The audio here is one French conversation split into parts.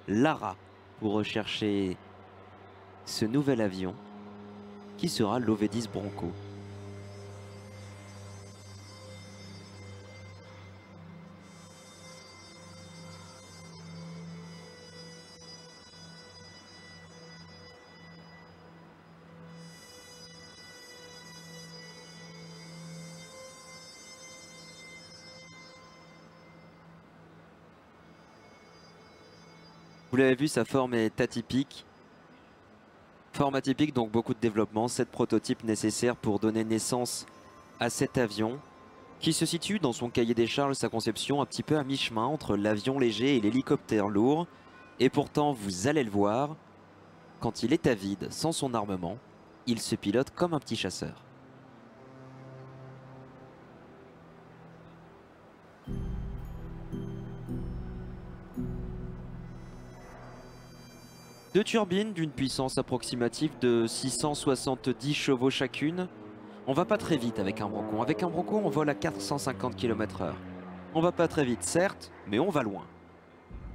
Lara pour rechercher ce nouvel avion qui sera l'OV-10 Bronco. Vous l'avez vu, sa forme est atypique. Forme atypique, donc beaucoup de développement. 7 prototypes nécessaires pour donner naissance à cet avion qui se situe dans son cahier des charges, sa conception un petit peu à mi-chemin entre l'avion léger et l'hélicoptère lourd. Et pourtant, vous allez le voir, quand il est à vide, sans son armement, il se pilote comme un petit chasseur. Deux turbines d'une puissance approximative de 670 chevaux chacune. On va pas très vite avec un Bronco. Avec un Bronco, on vole à 450 km/h. On va pas très vite, certes, mais on va loin.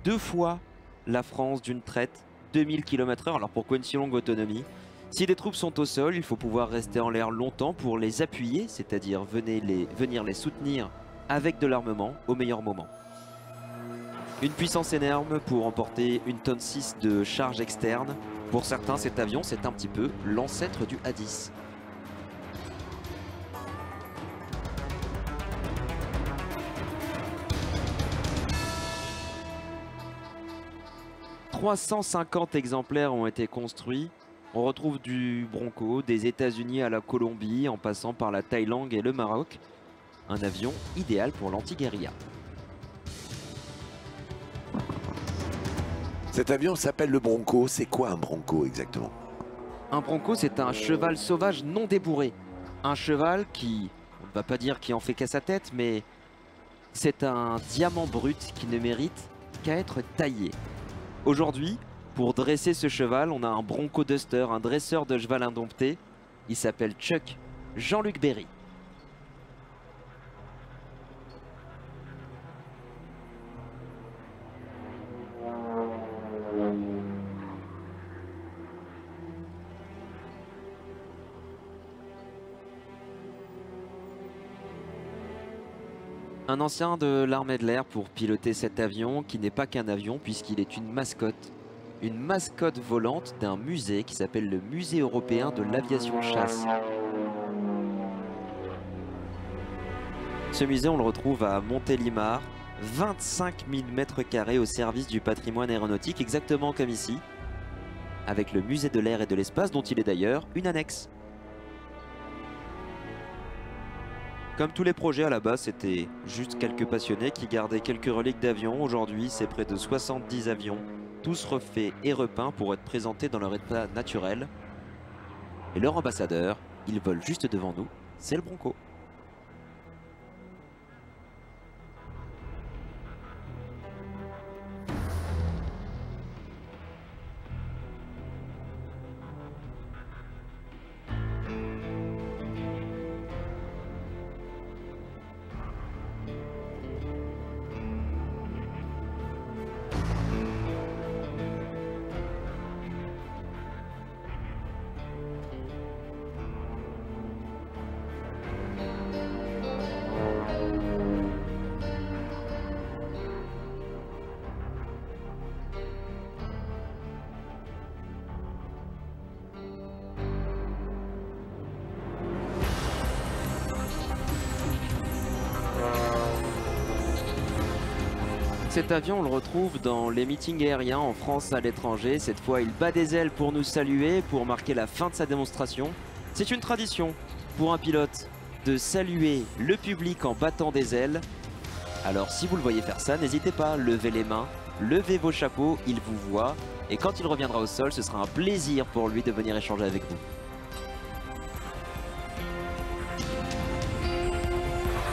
2 fois la France d'une traite, 2000 km/h. Alors pourquoi une si longue autonomie? Si des troupes sont au sol, il faut pouvoir rester en l'air longtemps pour les appuyer, c'est-à-dire venir les soutenir avec de l'armement au meilleur moment. Une puissance énorme pour emporter 1,6 tonne de charge externe. Pour certains, cet avion, c'est un petit peu l'ancêtre du A-10. « 350 exemplaires ont été construits. On retrouve du Bronco, des États-Unis à la Colombie, en passant par la Thaïlande et le Maroc. Un avion idéal pour l'anti-guérilla. Cet avion s'appelle le Bronco. C'est quoi un Bronco exactement? Un Bronco, c'est un cheval sauvage non débourré. Un cheval qui, on ne va pas dire qui en fait qu'à sa tête, mais c'est un diamant brut qui ne mérite qu'à être taillé. Aujourd'hui, pour dresser ce cheval, on a un Bronco Duster, un dresseur de cheval indompté. Il s'appelle Chuck Jean-Luc Berry. Un ancien de l'armée de l'air pour piloter cet avion qui n'est pas qu'un avion puisqu'il est une mascotte volante d'un musée qui s'appelle le Musée européen de l'aviation chasse. Ce musée, on le retrouve à Montélimar, 25 000 m² au service du patrimoine aéronautique, exactement comme ici, avec le musée de l'air et de l'espace dont il est d'ailleurs une annexe. Comme tous les projets à la base, c'était juste quelques passionnés qui gardaient quelques reliques d'avions. Aujourd'hui, c'est près de 70 avions, tous refaits et repeints pour être présentés dans leur état naturel. Et leur ambassadeur, il vole juste devant nous, c'est le Bronco. Cet avion, on le retrouve dans les meetings aériens en France, à l'étranger. Cette fois, il bat des ailes pour nous saluer, pour marquer la fin de sa démonstration. C'est une tradition pour un pilote de saluer le public en battant des ailes. Alors, si vous le voyez faire ça, n'hésitez pas, levez les mains, levez vos chapeaux, il vous voit. Et quand il reviendra au sol, ce sera un plaisir pour lui de venir échanger avec vous.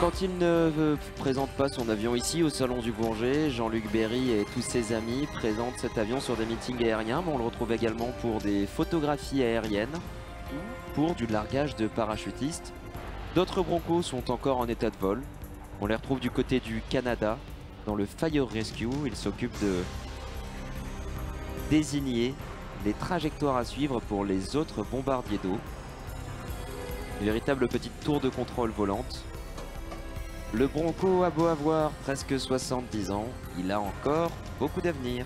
Quand il ne présente pas son avion ici au Salon du Bourget, Jean-Luc Berry et tous ses amis présentent cet avion sur des meetings aériens, mais on le retrouve également pour des photographies aériennes ou pour du largage de parachutistes. D'autres Broncos sont encore en état de vol. On les retrouve du côté du Canada, dans le Fire Rescue. Ils s'occupent désigner les trajectoires à suivre pour les autres bombardiers d'eau. Une véritable petite tour de contrôle volante. Le Bronco a beau avoir presque 70 ans, il a encore beaucoup d'avenir.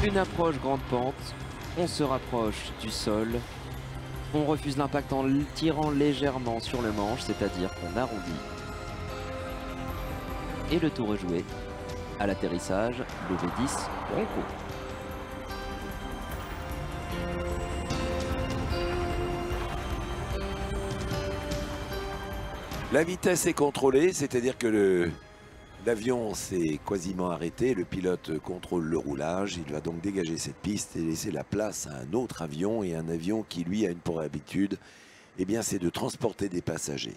Une approche grande pente, on se rapproche du sol, on refuse l'impact en tirant légèrement sur le manche, c'est-à-dire qu'on arrondit. Et le tour est joué. À l'atterrissage, le V10 Bronco. La vitesse est contrôlée, c'est-à-dire que l'avion s'est quasiment arrêté, le pilote contrôle le roulage, il va donc dégager cette piste et laisser la place à un autre avion, et un avion qui lui a une pour habitude, eh bien c'est de transporter des passagers.